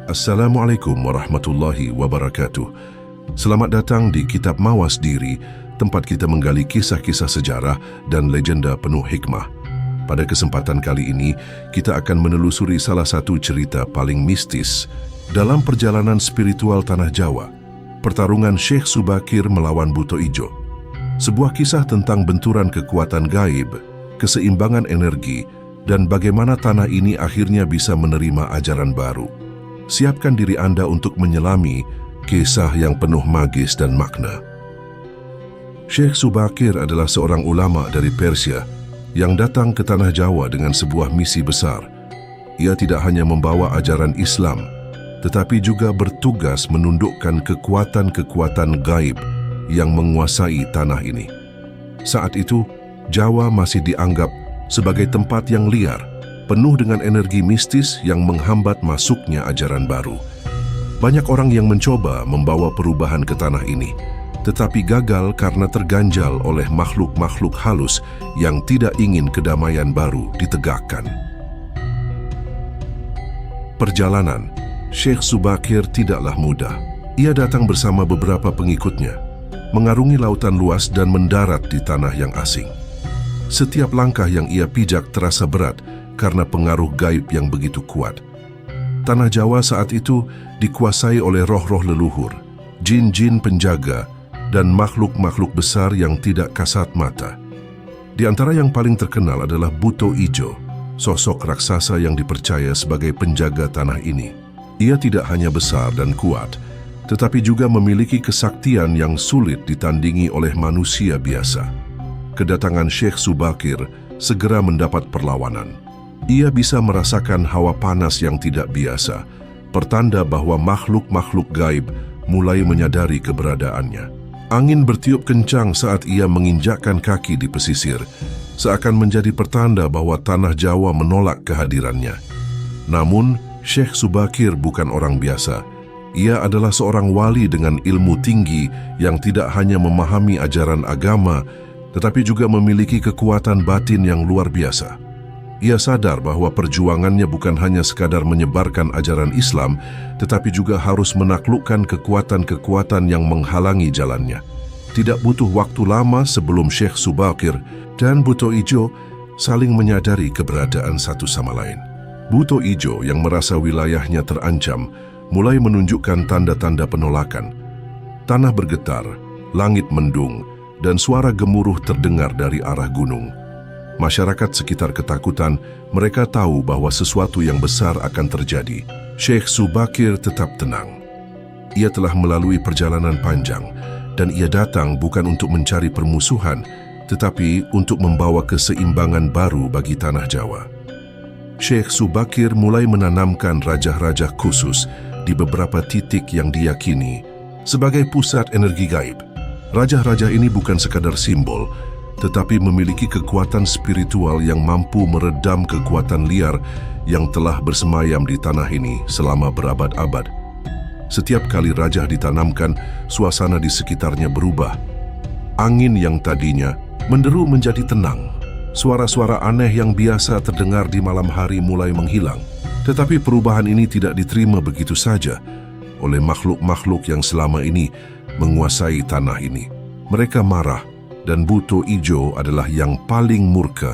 Assalamualaikum warahmatullahi wabarakatuh. Selamat datang di Kitab Mawas Diri, tempat kita menggali kisah-kisah sejarah dan legenda penuh hikmah. Pada kesempatan kali ini, kita akan menelusuri salah satu cerita paling mistis dalam perjalanan spiritual Tanah Jawa, pertarungan Syekh Subakir melawan Buto Ijo. Sebuah kisah tentang benturan kekuatan gaib, keseimbangan energi, dan bagaimana tanah ini akhirnya bisa menerima ajaran baru. Siapkan diri Anda untuk menyelami kisah yang penuh magis dan makna. Syekh Subakir adalah seorang ulama dari Persia yang datang ke Tanah Jawa dengan sebuah misi besar. Ia tidak hanya membawa ajaran Islam, tetapi juga bertugas menundukkan kekuatan-kekuatan gaib yang menguasai tanah ini. Saat itu, Jawa masih dianggap sebagai tempat yang liar, penuh dengan energi mistis yang menghambat masuknya ajaran baru. Banyak orang yang mencoba membawa perubahan ke tanah ini, tetapi gagal karena terganjal oleh makhluk-makhluk halus yang tidak ingin kedamaian baru ditegakkan. Perjalanan Syekh Subakir tidaklah mudah. Ia datang bersama beberapa pengikutnya, mengarungi lautan luas dan mendarat di tanah yang asing. Setiap langkah yang ia pijak terasa berat karena pengaruh gaib yang begitu kuat. Tanah Jawa saat itu dikuasai oleh roh-roh leluhur, jin-jin penjaga, dan makhluk-makhluk besar yang tidak kasat mata. Di antara yang paling terkenal adalah Buto Ijo, sosok raksasa yang dipercaya sebagai penjaga tanah ini. Ia tidak hanya besar dan kuat, tetapi juga memiliki kesaktian yang sulit ditandingi oleh manusia biasa. Kedatangan Syekh Subakir segera mendapat perlawanan. Ia bisa merasakan hawa panas yang tidak biasa, pertanda bahwa makhluk-makhluk gaib mulai menyadari keberadaannya. Angin bertiup kencang saat ia menginjakkan kaki di pesisir, seakan menjadi pertanda bahwa Tanah Jawa menolak kehadirannya. Namun, Syekh Subakir bukan orang biasa. Ia adalah seorang wali dengan ilmu tinggi yang tidak hanya memahami ajaran agama, tetapi juga memiliki kekuatan batin yang luar biasa. Ia sadar bahwa perjuangannya bukan hanya sekadar menyebarkan ajaran Islam, tetapi juga harus menaklukkan kekuatan-kekuatan yang menghalangi jalannya. Tidak butuh waktu lama sebelum Syekh Subakir dan Buto Ijo saling menyadari keberadaan satu sama lain. Buto Ijo yang merasa wilayahnya terancam, mulai menunjukkan tanda-tanda penolakan. Tanah bergetar, langit mendung, dan suara gemuruh terdengar dari arah gunung. Masyarakat sekitar ketakutan, mereka tahu bahwa sesuatu yang besar akan terjadi. Syekh Subakir tetap tenang. Ia telah melalui perjalanan panjang, dan ia datang bukan untuk mencari permusuhan, tetapi untuk membawa keseimbangan baru bagi Tanah Jawa. Syekh Subakir mulai menanamkan raja-raja khusus di beberapa titik yang diyakini sebagai pusat energi gaib. Raja-raja ini bukan sekadar simbol, tetapi memiliki kekuatan spiritual yang mampu meredam kekuatan liar yang telah bersemayam di tanah ini selama berabad-abad. Setiap kali raja ditanamkan, suasana di sekitarnya berubah. Angin yang tadinya menderu menjadi tenang. Suara-suara aneh yang biasa terdengar di malam hari mulai menghilang. Tetapi perubahan ini tidak diterima begitu saja oleh makhluk-makhluk yang selama ini menguasai tanah ini. Mereka marah, dan Buto Ijo adalah yang paling murka.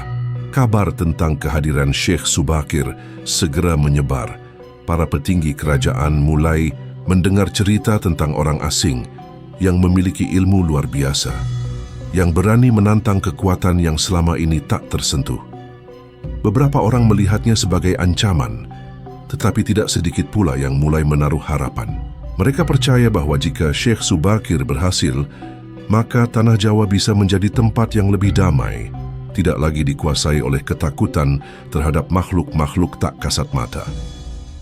Kabar tentang kehadiran Syekh Subakir segera menyebar. Para petinggi kerajaan mulai mendengar cerita tentang orang asing yang memiliki ilmu luar biasa, yang berani menantang kekuatan yang selama ini tak tersentuh. Beberapa orang melihatnya sebagai ancaman, tetapi tidak sedikit pula yang mulai menaruh harapan. Mereka percaya bahwa jika Syekh Subakir berhasil, maka Tanah Jawa bisa menjadi tempat yang lebih damai, tidak lagi dikuasai oleh ketakutan terhadap makhluk-makhluk tak kasat mata.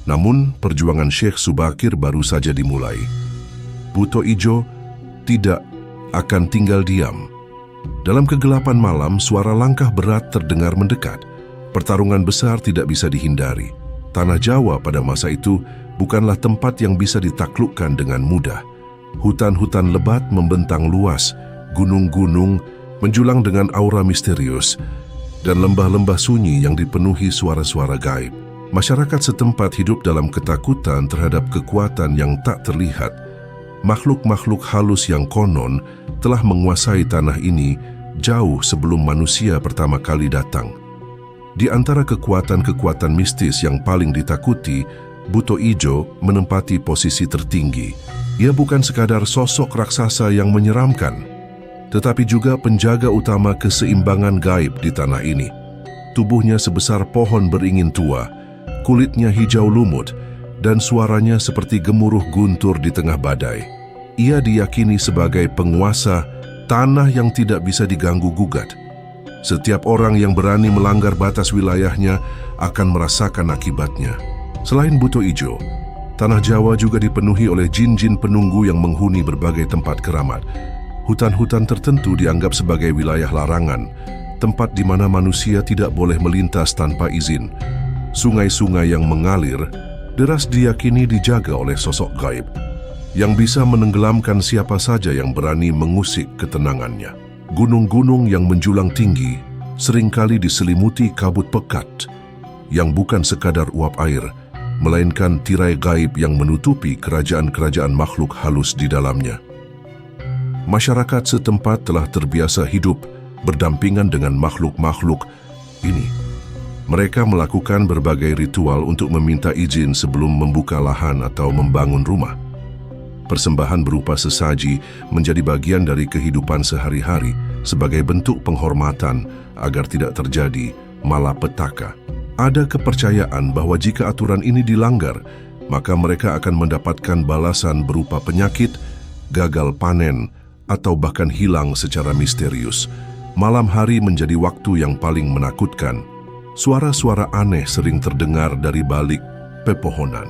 Namun, perjuangan Syekh Subakir baru saja dimulai. Buto Ijo tidak akan tinggal diam. Dalam kegelapan malam, suara langkah berat terdengar mendekat. Pertarungan besar tidak bisa dihindari. Tanah Jawa pada masa itu bukanlah tempat yang bisa ditaklukkan dengan mudah. Hutan-hutan lebat membentang luas, gunung-gunung menjulang dengan aura misterius, dan lembah-lembah sunyi yang dipenuhi suara-suara gaib. Masyarakat setempat hidup dalam ketakutan terhadap kekuatan yang tak terlihat. Makhluk-makhluk halus yang konon telah menguasai tanah ini jauh sebelum manusia pertama kali datang. Di antara kekuatan-kekuatan mistis yang paling ditakuti, Buto Ijo menempati posisi tertinggi. Ia bukan sekadar sosok raksasa yang menyeramkan, tetapi juga penjaga utama keseimbangan gaib di tanah ini. Tubuhnya sebesar pohon beringin tua, kulitnya hijau lumut, dan suaranya seperti gemuruh guntur di tengah badai. Ia diyakini sebagai penguasa tanah yang tidak bisa diganggu-gugat. Setiap orang yang berani melanggar batas wilayahnya akan merasakan akibatnya. Selain Buto Ijo, tanah Jawa juga dipenuhi oleh jin-jin penunggu yang menghuni berbagai tempat keramat. Hutan-hutan tertentu dianggap sebagai wilayah larangan, tempat di mana manusia tidak boleh melintas tanpa izin. Sungai-sungai yang mengalir deras diyakini dijaga oleh sosok gaib yang bisa menenggelamkan siapa saja yang berani mengusik ketenangannya. Gunung-gunung yang menjulang tinggi seringkali diselimuti kabut pekat yang bukan sekadar uap air, melainkan tirai gaib yang menutupi kerajaan-kerajaan makhluk halus di dalamnya. Masyarakat setempat telah terbiasa hidup berdampingan dengan makhluk-makhluk ini. Mereka melakukan berbagai ritual untuk meminta izin sebelum membuka lahan atau membangun rumah. Persembahan berupa sesaji menjadi bagian dari kehidupan sehari-hari sebagai bentuk penghormatan agar tidak terjadi malapetaka. Ada kepercayaan bahwa jika aturan ini dilanggar, maka mereka akan mendapatkan balasan berupa penyakit, gagal panen, atau bahkan hilang secara misterius. Malam hari menjadi waktu yang paling menakutkan. Suara-suara aneh sering terdengar dari balik pepohonan.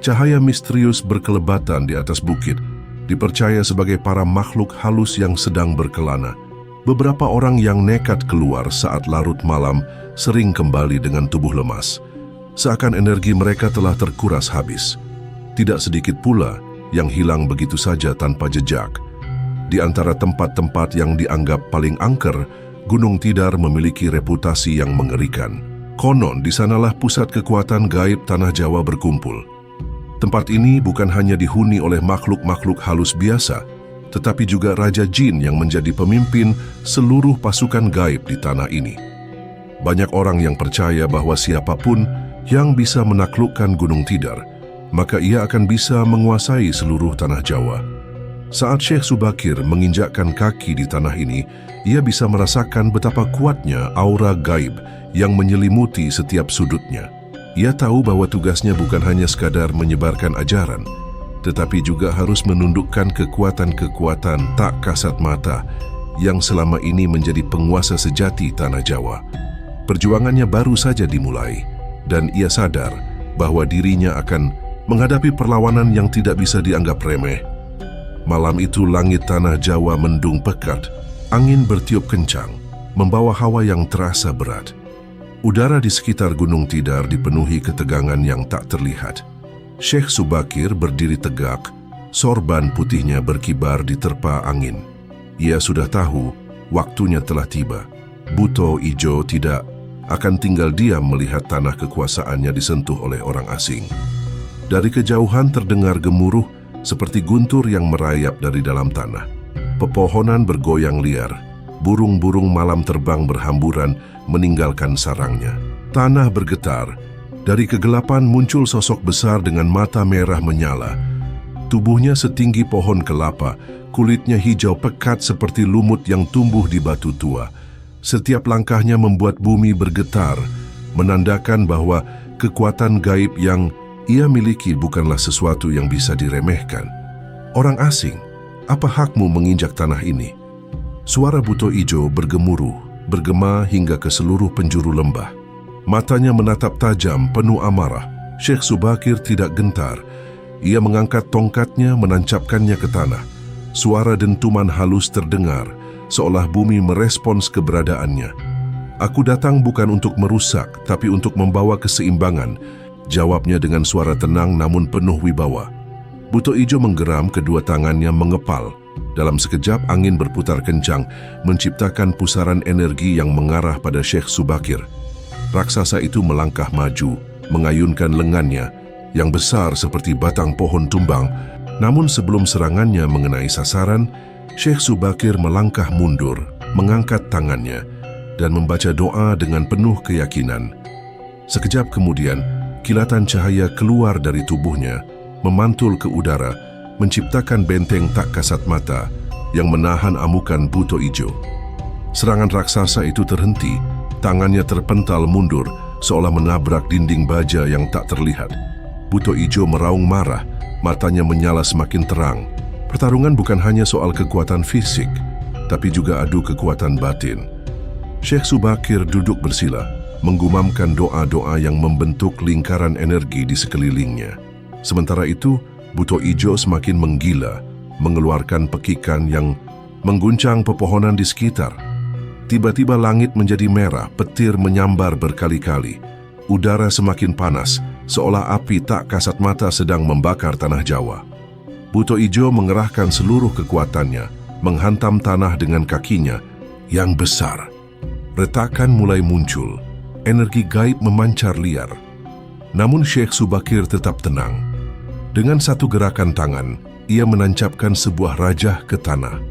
Cahaya misterius berkelebatan di atas bukit, dipercaya sebagai para makhluk halus yang sedang berkelana. Beberapa orang yang nekat keluar saat larut malam sering kembali dengan tubuh lemas, seakan energi mereka telah terkuras habis. Tidak sedikit pula yang hilang begitu saja tanpa jejak. Di antara tempat-tempat yang dianggap paling angker, Gunung Tidar memiliki reputasi yang mengerikan. Konon di sanalah pusat kekuatan gaib tanah Jawa berkumpul. Tempat ini bukan hanya dihuni oleh makhluk-makhluk halus biasa, tetapi juga Raja Jin yang menjadi pemimpin seluruh pasukan gaib di tanah ini. Banyak orang yang percaya bahwa siapapun yang bisa menaklukkan Gunung Tidar, maka ia akan bisa menguasai seluruh tanah Jawa. Saat Syekh Subakir menginjakkan kaki di tanah ini, ia bisa merasakan betapa kuatnya aura gaib yang menyelimuti setiap sudutnya. Ia tahu bahwa tugasnya bukan hanya sekadar menyebarkan ajaran, tetapi juga harus menundukkan kekuatan-kekuatan tak kasat mata yang selama ini menjadi penguasa sejati tanah Jawa. Perjuangannya baru saja dimulai, dan ia sadar bahwa dirinya akan menghadapi perlawanan yang tidak bisa dianggap remeh. Malam itu langit tanah Jawa mendung pekat, angin bertiup kencang, membawa hawa yang terasa berat. Udara di sekitar Gunung Tidar dipenuhi ketegangan yang tak terlihat. Syekh Subakir berdiri tegak, sorban putihnya berkibar diterpa angin. Ia sudah tahu waktunya telah tiba. Buto Ijo tidak akan tinggal diam melihat tanah kekuasaannya disentuh oleh orang asing. Dari kejauhan terdengar gemuruh seperti guntur yang merayap dari dalam tanah. Pepohonan bergoyang liar, burung-burung malam terbang berhamburan meninggalkan sarangnya. Tanah bergetar. Dari kegelapan muncul sosok besar dengan mata merah menyala. Tubuhnya setinggi pohon kelapa, kulitnya hijau pekat seperti lumut yang tumbuh di batu tua. Setiap langkahnya membuat bumi bergetar, menandakan bahwa kekuatan gaib yang ia miliki bukanlah sesuatu yang bisa diremehkan. Orang asing, apa hakmu menginjak tanah ini? Suara Buto Ijo bergemuruh, bergema hingga ke seluruh penjuru lembah. Matanya menatap tajam, penuh amarah. Syekh Subakir tidak gentar. Ia mengangkat tongkatnya, menancapkannya ke tanah. Suara dentuman halus terdengar, seolah bumi merespons keberadaannya. Aku datang bukan untuk merusak, tapi untuk membawa keseimbangan, jawabnya dengan suara tenang namun penuh wibawa. Buto Ijo menggeram, kedua tangannya mengepal. Dalam sekejap angin berputar kencang, menciptakan pusaran energi yang mengarah pada Syekh Subakir. Raksasa itu melangkah maju, mengayunkan lengannya yang besar seperti batang pohon tumbang. Namun sebelum serangannya mengenai sasaran, Syekh Subakir melangkah mundur, mengangkat tangannya, dan membaca doa dengan penuh keyakinan. Sekejap kemudian, kilatan cahaya keluar dari tubuhnya, memantul ke udara, menciptakan benteng tak kasat mata yang menahan amukan Buto Ijo. Serangan raksasa itu terhenti, tangannya terpental mundur, seolah menabrak dinding baja yang tak terlihat. Buto Ijo meraung marah, matanya menyala semakin terang. Pertarungan bukan hanya soal kekuatan fisik, tapi juga adu kekuatan batin. Syekh Subakir duduk bersila, menggumamkan doa-doa yang membentuk lingkaran energi di sekelilingnya. Sementara itu, Buto Ijo semakin menggila, mengeluarkan pekikan yang mengguncang pepohonan di sekitar. Tiba-tiba langit menjadi merah, petir menyambar berkali-kali. Udara semakin panas, seolah api tak kasat mata sedang membakar tanah Jawa. Buto Ijo mengerahkan seluruh kekuatannya, menghantam tanah dengan kakinya yang besar. Retakan mulai muncul, energi gaib memancar liar. Namun Syekh Subakir tetap tenang. Dengan satu gerakan tangan, ia menancapkan sebuah rajah ke tanah.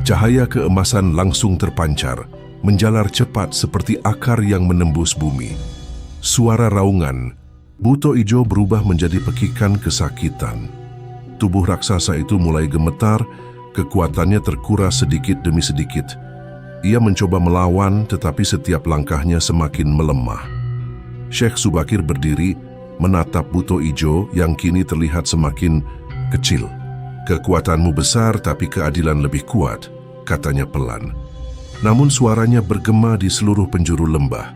Cahaya keemasan langsung terpancar, menjalar cepat seperti akar yang menembus bumi. Suara raungan, Buto Ijo berubah menjadi pekikan kesakitan. Tubuh raksasa itu mulai gemetar, kekuatannya terkuras sedikit demi sedikit. Ia mencoba melawan, tetapi setiap langkahnya semakin melemah. Syekh Subakir berdiri, menatap Buto Ijo yang kini terlihat semakin kecil. "Kekuatanmu besar, tapi keadilan lebih kuat," katanya pelan. Namun suaranya bergema di seluruh penjuru lembah.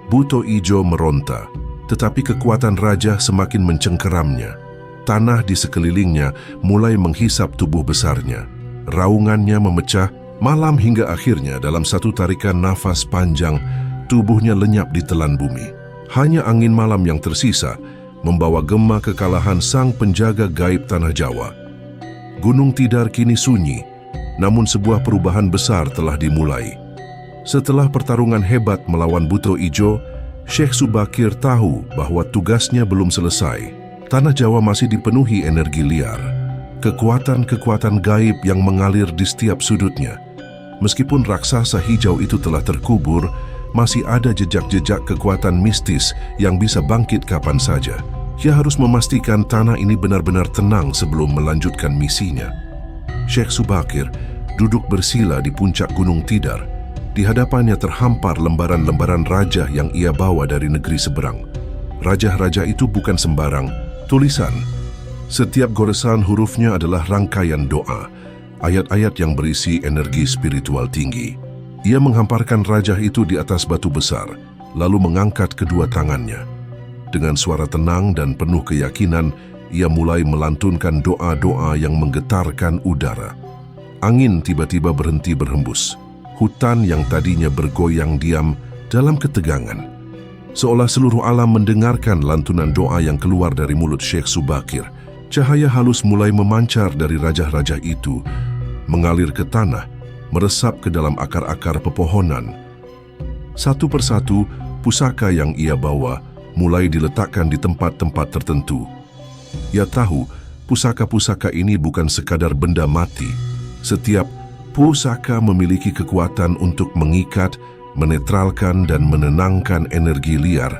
Buto Ijo meronta, tetapi kekuatan raja semakin mencengkeramnya. Tanah di sekelilingnya mulai menghisap tubuh besarnya. Raungannya memecah, malam hingga akhirnya dalam satu tarikan nafas panjang, tubuhnya lenyap di telan bumi. Hanya angin malam yang tersisa membawa gema kekalahan sang penjaga gaib tanah Jawa. Gunung Tidar kini sunyi, namun sebuah perubahan besar telah dimulai. Setelah pertarungan hebat melawan Buto Ijo, Syekh Subakir tahu bahwa tugasnya belum selesai. Tanah Jawa masih dipenuhi energi liar, kekuatan-kekuatan gaib yang mengalir di setiap sudutnya. Meskipun raksasa hijau itu telah terkubur, masih ada jejak-jejak kekuatan mistis yang bisa bangkit kapan saja. Ia harus memastikan tanah ini benar-benar tenang sebelum melanjutkan misinya. Syekh Subakir duduk bersila di puncak Gunung Tidar. Di hadapannya terhampar lembaran-lembaran rajah yang ia bawa dari negeri seberang. Rajah-rajah itu bukan sembarang tulisan. Setiap goresan hurufnya adalah rangkaian doa, ayat-ayat yang berisi energi spiritual tinggi. Ia menghamparkan rajah itu di atas batu besar, lalu mengangkat kedua tangannya. Dengan suara tenang dan penuh keyakinan, ia mulai melantunkan doa-doa yang menggetarkan udara. Angin tiba-tiba berhenti berhembus. Hutan yang tadinya bergoyang diam dalam ketegangan. Seolah seluruh alam mendengarkan lantunan doa yang keluar dari mulut Syekh Subakir. Cahaya halus mulai memancar dari rajah-rajah itu, mengalir ke tanah, meresap ke dalam akar-akar pepohonan. Satu persatu, pusaka yang ia bawa mulai diletakkan di tempat-tempat tertentu. Ia tahu, pusaka-pusaka ini bukan sekadar benda mati. Setiap pusaka memiliki kekuatan untuk mengikat, menetralkan, dan menenangkan energi liar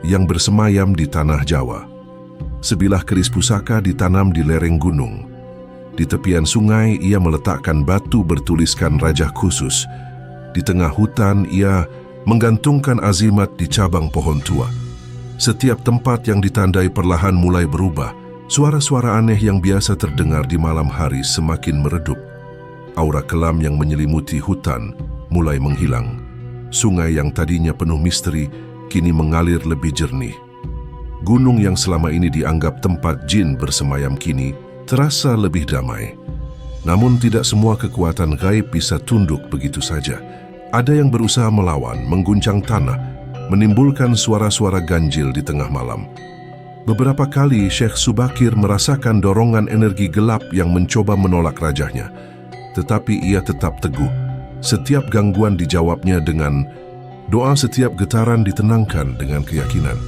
yang bersemayam di tanah Jawa. Sebilah keris pusaka ditanam di lereng gunung. Di tepian sungai, ia meletakkan batu bertuliskan rajah khusus. Di tengah hutan, ia menggantungkan azimat di cabang pohon tua. Setiap tempat yang ditandai perlahan mulai berubah. Suara-suara aneh yang biasa terdengar di malam hari semakin meredup. Aura kelam yang menyelimuti hutan mulai menghilang. Sungai yang tadinya penuh misteri kini mengalir lebih jernih. Gunung yang selama ini dianggap tempat jin bersemayam kini terasa lebih damai. Namun tidak semua kekuatan gaib bisa tunduk begitu saja. Ada yang berusaha melawan, mengguncang tanah, menimbulkan suara-suara ganjil di tengah malam. Beberapa kali Syekh Subakir merasakan dorongan energi gelap yang mencoba menolak rajahnya. Tetapi ia tetap teguh. Setiap gangguan dijawabnya dengan doa, setiap getaran ditenangkan dengan keyakinan.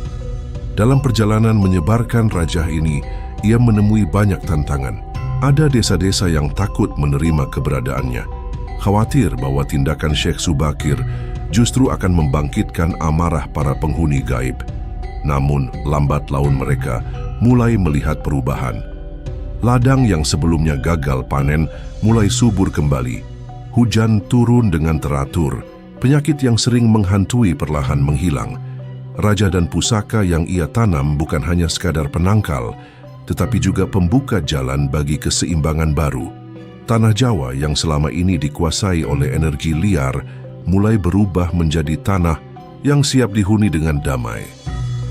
Dalam perjalanan menyebarkan rajah ini, ia menemui banyak tantangan. Ada desa-desa yang takut menerima keberadaannya, khawatir bahwa tindakan Syekh Subakir justru akan membangkitkan amarah para penghuni gaib. Namun, lambat laun mereka mulai melihat perubahan. Ladang yang sebelumnya gagal panen mulai subur kembali. Hujan turun dengan teratur. Penyakit yang sering menghantui perlahan menghilang. Raja dan pusaka yang ia tanam bukan hanya sekadar penangkal, tetapi juga pembuka jalan bagi keseimbangan baru. Tanah Jawa yang selama ini dikuasai oleh energi liar mulai berubah menjadi tanah yang siap dihuni dengan damai.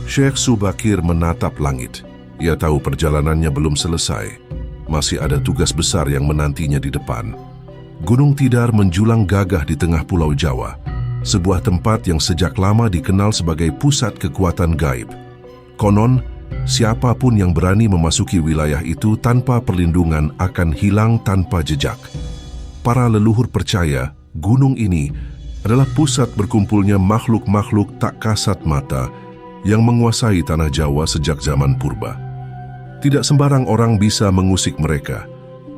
Syekh Subakir menatap langit. Ia tahu perjalanannya belum selesai. Masih ada tugas besar yang menantinya di depan. Gunung Tidar menjulang gagah di tengah Pulau Jawa, sebuah tempat yang sejak lama dikenal sebagai pusat kekuatan gaib. Konon, siapapun yang berani memasuki wilayah itu tanpa perlindungan akan hilang tanpa jejak. Para leluhur percaya gunung ini adalah pusat berkumpulnya makhluk-makhluk tak kasat mata yang menguasai tanah Jawa sejak zaman purba. Tidak sembarang orang bisa mengusik mereka.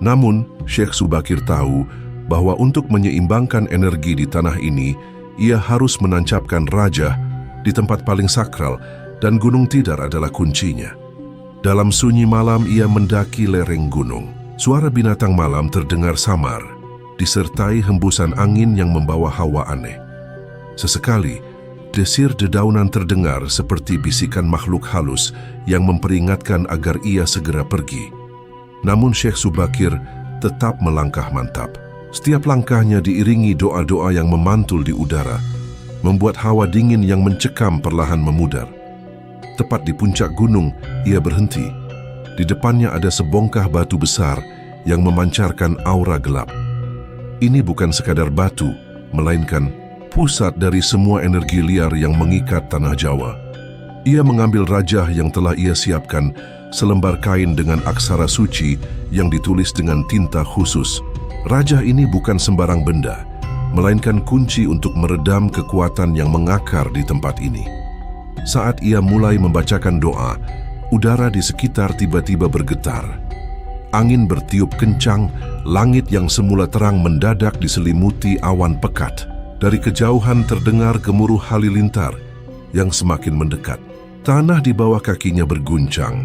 Namun, Syekh Subakir tahu bahwa untuk menyeimbangkan energi di tanah ini, ia harus menancapkan rajah di tempat paling sakral, dan Gunung Tidar adalah kuncinya. Dalam sunyi malam ia mendaki lereng gunung. Suara binatang malam terdengar samar, disertai hembusan angin yang membawa hawa aneh. Sesekali, desir dedaunan terdengar seperti bisikan makhluk halus yang memperingatkan agar ia segera pergi. Namun Syekh Subakir tetap melangkah mantap. Setiap langkahnya diiringi doa-doa yang memantul di udara, membuat hawa dingin yang mencekam perlahan memudar. Tepat di puncak gunung, ia berhenti. Di depannya ada sebongkah batu besar yang memancarkan aura gelap. Ini bukan sekadar batu, melainkan pusat dari semua energi liar yang mengikat tanah Jawa. Ia mengambil rajah yang telah ia siapkan, selembar kain dengan aksara suci yang ditulis dengan tinta khusus. Rajah ini bukan sembarang benda, melainkan kunci untuk meredam kekuatan yang mengakar di tempat ini. Saat ia mulai membacakan doa, udara di sekitar tiba-tiba bergetar. Angin bertiup kencang, langit yang semula terang mendadak diselimuti awan pekat. Dari kejauhan terdengar gemuruh halilintar yang semakin mendekat. Tanah di bawah kakinya berguncang,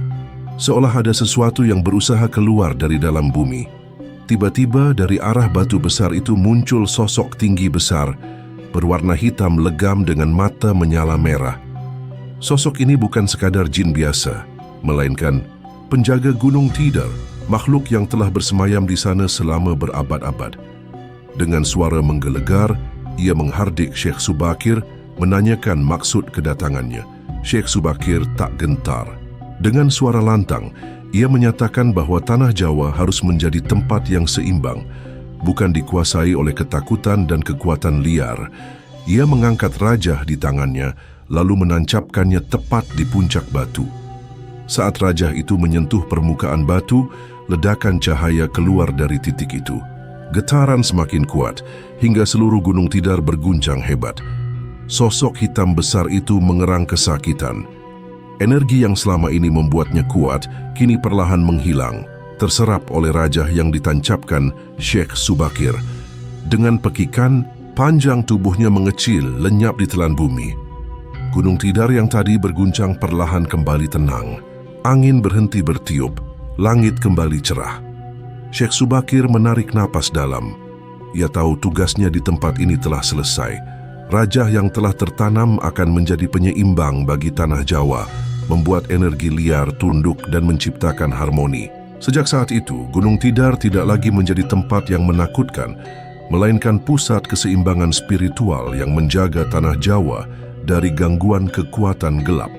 seolah ada sesuatu yang berusaha keluar dari dalam bumi. Tiba-tiba dari arah batu besar itu muncul sosok tinggi besar, berwarna hitam legam dengan mata menyala merah. Sosok ini bukan sekadar jin biasa, melainkan penjaga Gunung Tidar, makhluk yang telah bersemayam di sana selama berabad-abad. Dengan suara menggelegar, ia menghardik Syekh Subakir, menanyakan maksud kedatangannya. Syekh Subakir tak gentar. Dengan suara lantang, ia menyatakan bahwa tanah Jawa harus menjadi tempat yang seimbang, bukan dikuasai oleh ketakutan dan kekuatan liar. Ia mengangkat rajah di tangannya, lalu menancapkannya tepat di puncak batu. Saat rajah itu menyentuh permukaan batu, ledakan cahaya keluar dari titik itu. Getaran semakin kuat, hingga seluruh Gunung Tidar berguncang hebat. Sosok hitam besar itu mengerang kesakitan. Energi yang selama ini membuatnya kuat, kini perlahan menghilang, terserap oleh rajah yang ditancapkan Syekh Subakir. Dengan pekikan, panjang tubuhnya mengecil, lenyap di telan bumi. Gunung Tidar yang tadi berguncang perlahan kembali tenang. Angin berhenti bertiup, langit kembali cerah. Syekh Subakir menarik napas dalam. Ia tahu tugasnya di tempat ini telah selesai. Rajah yang telah tertanam akan menjadi penyeimbang bagi tanah Jawa, membuat energi liar tunduk dan menciptakan harmoni. Sejak saat itu, Gunung Tidar tidak lagi menjadi tempat yang menakutkan, melainkan pusat keseimbangan spiritual yang menjaga tanah Jawa dari gangguan kekuatan gelap.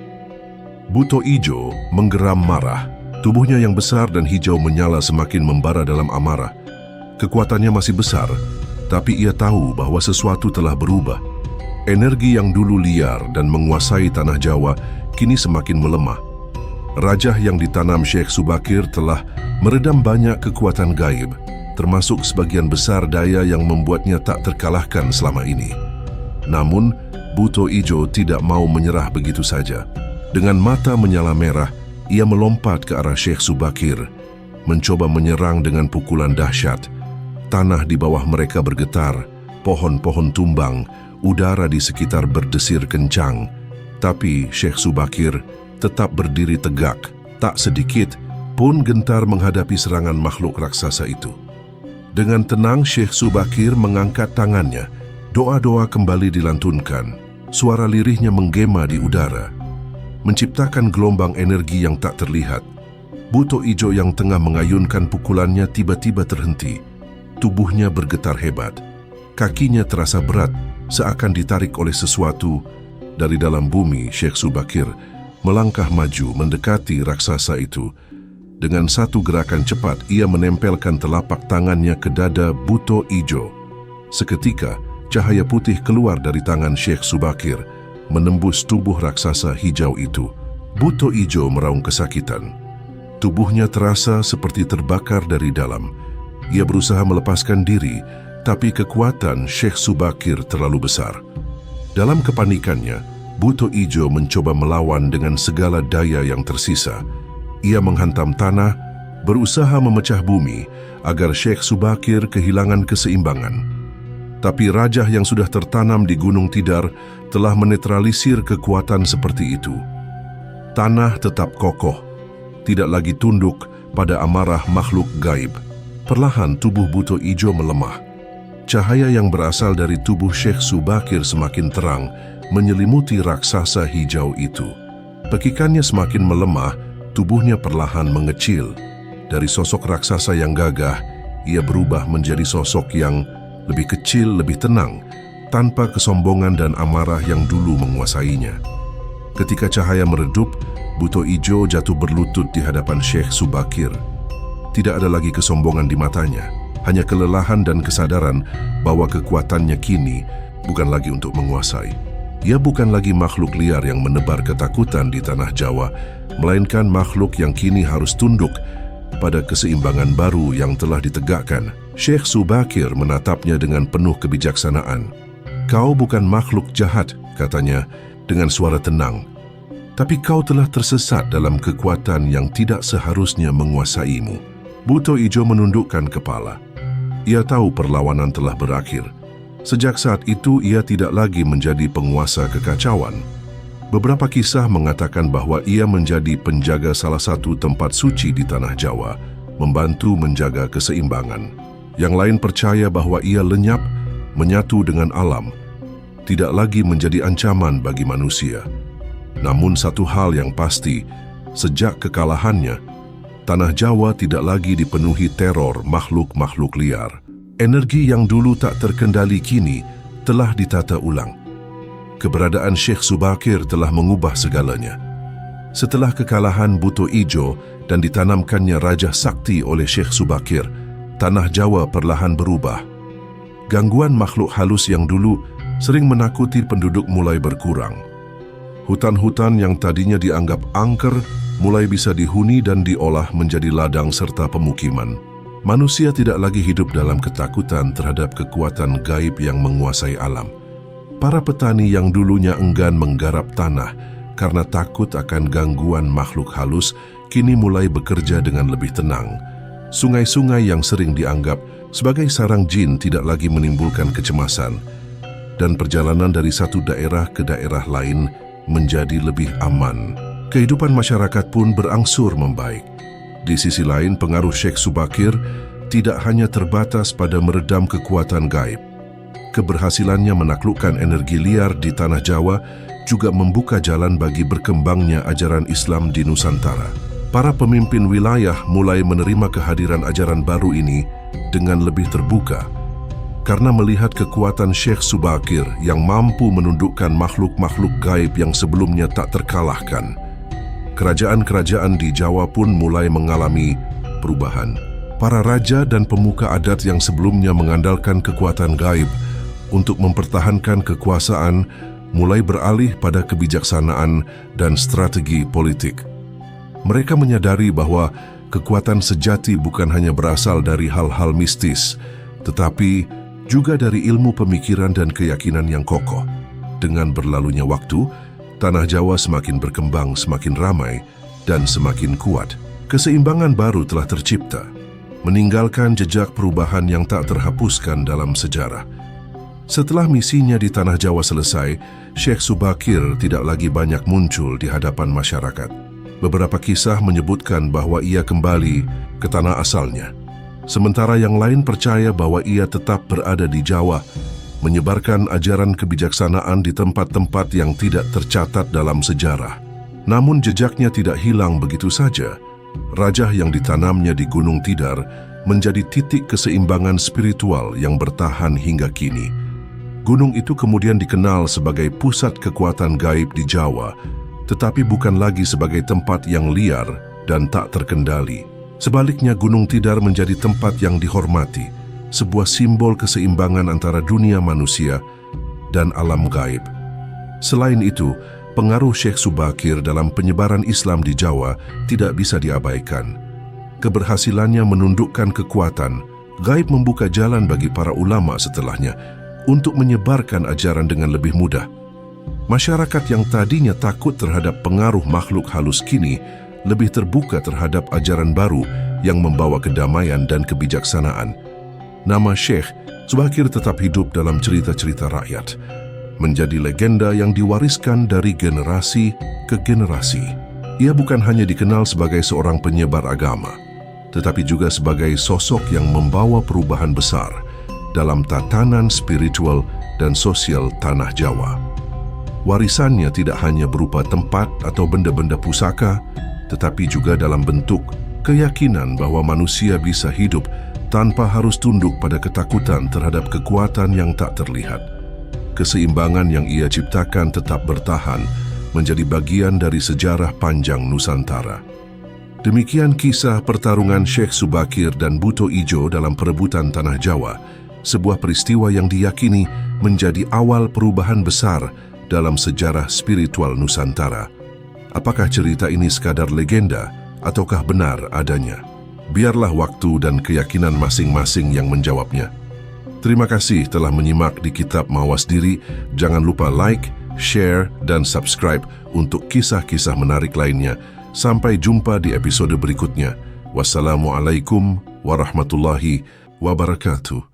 Buto Ijo menggeram marah. Tubuhnya yang besar dan hijau menyala semakin membara dalam amarah. Kekuatannya masih besar, tapi ia tahu bahwa sesuatu telah berubah. Energi yang dulu liar dan menguasai tanah Jawa kini semakin melemah. Rajah yang ditanam Syekh Subakir telah meredam banyak kekuatan gaib, termasuk sebagian besar daya yang membuatnya tak terkalahkan selama ini. Namun, Buto Ijo tidak mau menyerah begitu saja. Dengan mata menyala merah, ia melompat ke arah Syekh Subakir, mencoba menyerang dengan pukulan dahsyat. Tanah di bawah mereka bergetar, pohon-pohon tumbang, udara di sekitar berdesir kencang. Tapi Syekh Subakir tetap berdiri tegak, tak sedikit pun gentar menghadapi serangan makhluk raksasa itu. Dengan tenang Syekh Subakir mengangkat tangannya. Doa-doa kembali dilantunkan. Suara lirihnya menggema di udara, menciptakan gelombang energi yang tak terlihat. Buto Ijo yang tengah mengayunkan pukulannya tiba-tiba terhenti. Tubuhnya bergetar hebat. Kakinya terasa berat, seakan ditarik oleh sesuatu. Dari dalam bumi, Syekh Subakir melangkah maju mendekati raksasa itu. Dengan satu gerakan cepat, ia menempelkan telapak tangannya ke dada Buto Ijo. Seketika, cahaya putih keluar dari tangan Syekh Subakir, menembus tubuh raksasa hijau itu. Buto Ijo meraung kesakitan. Tubuhnya terasa seperti terbakar dari dalam. Ia berusaha melepaskan diri, tapi kekuatan Syekh Subakir terlalu besar. Dalam kepanikannya, Buto Ijo mencoba melawan dengan segala daya yang tersisa. Ia menghantam tanah, berusaha memecah bumi agar Syekh Subakir kehilangan keseimbangan. Tapi rajah yang sudah tertanam di Gunung Tidar telah menetralisir kekuatan seperti itu. Tanah tetap kokoh, tidak lagi tunduk pada amarah makhluk gaib. Perlahan tubuh Buto Ijo melemah. Cahaya yang berasal dari tubuh Syekh Subakir semakin terang, menyelimuti raksasa hijau itu. Pekikannya semakin melemah, tubuhnya perlahan mengecil. Dari sosok raksasa yang gagah, ia berubah menjadi sosok yang lebih kecil, lebih tenang, tanpa kesombongan dan amarah yang dulu menguasainya. Ketika cahaya meredup, Buto Ijo jatuh berlutut di hadapan Syekh Subakir. Tidak ada lagi kesombongan di matanya, hanya kelelahan dan kesadaran bahwa kekuatannya kini bukan lagi untuk menguasai. Ia bukan lagi makhluk liar yang menebar ketakutan di tanah Jawa, melainkan makhluk yang kini harus tunduk pada keseimbangan baru yang telah ditegakkan. Syekh Subakir menatapnya dengan penuh kebijaksanaan. "Kau bukan makhluk jahat," katanya dengan suara tenang. "Tapi kau telah tersesat dalam kekuatan yang tidak seharusnya menguasaimu." Buto Ijo menundukkan kepala. Ia tahu perlawanan telah berakhir. Sejak saat itu ia tidak lagi menjadi penguasa kekacauan. Beberapa kisah mengatakan bahwa ia menjadi penjaga salah satu tempat suci di tanah Jawa, membantu menjaga keseimbangan. Yang lain percaya bahwa ia lenyap, menyatu dengan alam, tidak lagi menjadi ancaman bagi manusia. Namun satu hal yang pasti, sejak kekalahannya, tanah Jawa tidak lagi dipenuhi teror makhluk-makhluk liar. Energi yang dulu tak terkendali kini telah ditata ulang. Keberadaan Syekh Subakir telah mengubah segalanya. Setelah kekalahan Buto Ijo dan ditanamkannya Raja Sakti oleh Syekh Subakir, tanah Jawa perlahan berubah. Gangguan makhluk halus yang dulu sering menakuti penduduk mulai berkurang. Hutan-hutan yang tadinya dianggap angker mulai bisa dihuni dan diolah menjadi ladang serta pemukiman. Manusia tidak lagi hidup dalam ketakutan terhadap kekuatan gaib yang menguasai alam. Para petani yang dulunya enggan menggarap tanah karena takut akan gangguan makhluk halus kini mulai bekerja dengan lebih tenang. Sungai-sungai yang sering dianggap sebagai sarang jin tidak lagi menimbulkan kecemasan, dan perjalanan dari satu daerah ke daerah lain menjadi lebih aman. Kehidupan masyarakat pun berangsur membaik. Di sisi lain, pengaruh Syekh Subakir tidak hanya terbatas pada meredam kekuatan gaib. Keberhasilannya menaklukkan energi liar di tanah Jawa juga membuka jalan bagi berkembangnya ajaran Islam di Nusantara. Para pemimpin wilayah mulai menerima kehadiran ajaran baru ini dengan lebih terbuka, karena melihat kekuatan Syekh Subakir yang mampu menundukkan makhluk-makhluk gaib yang sebelumnya tak terkalahkan. Kerajaan-kerajaan di Jawa pun mulai mengalami perubahan. Para raja dan pemuka adat yang sebelumnya mengandalkan kekuatan gaib untuk mempertahankan kekuasaan mulai beralih pada kebijaksanaan dan strategi politik. Mereka menyadari bahwa kekuatan sejati bukan hanya berasal dari hal-hal mistis, tetapi juga dari ilmu pemikiran dan keyakinan yang kokoh. Dengan berlalunya waktu, Tanah Jawa semakin berkembang, semakin ramai, dan semakin kuat. Keseimbangan baru telah tercipta, meninggalkan jejak perubahan yang tak terhapuskan dalam sejarah. Setelah misinya di Tanah Jawa selesai, Syekh Subakir tidak lagi banyak muncul di hadapan masyarakat. Beberapa kisah menyebutkan bahwa ia kembali ke tanah asalnya, sementara yang lain percaya bahwa ia tetap berada di Jawa, menyebarkan ajaran kebijaksanaan di tempat-tempat yang tidak tercatat dalam sejarah. Namun jejaknya tidak hilang begitu saja. Rajah yang ditanamnya di Gunung Tidar menjadi titik keseimbangan spiritual yang bertahan hingga kini. Gunung itu kemudian dikenal sebagai pusat kekuatan gaib di Jawa, tetapi bukan lagi sebagai tempat yang liar dan tak terkendali. Sebaliknya, Gunung Tidar menjadi tempat yang dihormati, sebuah simbol keseimbangan antara dunia manusia dan alam gaib. Selain itu, pengaruh Syekh Subakir dalam penyebaran Islam di Jawa tidak bisa diabaikan. Keberhasilannya menundukkan kekuatan, gaib membuka jalan bagi para ulama setelahnya untuk menyebarkan ajaran dengan lebih mudah. Masyarakat yang tadinya takut terhadap pengaruh makhluk halus kini lebih terbuka terhadap ajaran baru yang membawa kedamaian dan kebijaksanaan. Nama Syekh Subakir tetap hidup dalam cerita-cerita rakyat, menjadi legenda yang diwariskan dari generasi ke generasi. Ia bukan hanya dikenal sebagai seorang penyebar agama, tetapi juga sebagai sosok yang membawa perubahan besar dalam tatanan spiritual dan sosial Tanah Jawa. Warisannya tidak hanya berupa tempat atau benda-benda pusaka, tetapi juga dalam bentuk keyakinan bahwa manusia bisa hidup tanpa harus tunduk pada ketakutan terhadap kekuatan yang tak terlihat. Keseimbangan yang ia ciptakan tetap bertahan menjadi bagian dari sejarah panjang Nusantara. Demikian kisah pertarungan Syekh Subakir dan Buto Ijo dalam perebutan Tanah Jawa, sebuah peristiwa yang diyakini menjadi awal perubahan besar dalam sejarah spiritual Nusantara. Apakah cerita ini sekadar legenda ataukah benar adanya? Biarlah waktu dan keyakinan masing-masing yang menjawabnya. Terima kasih telah menyimak di Kitab Mawas Diri. Jangan lupa like, share, dan subscribe untuk kisah-kisah menarik lainnya. Sampai jumpa di episode berikutnya. Wassalamualaikum warahmatullahi wabarakatuh.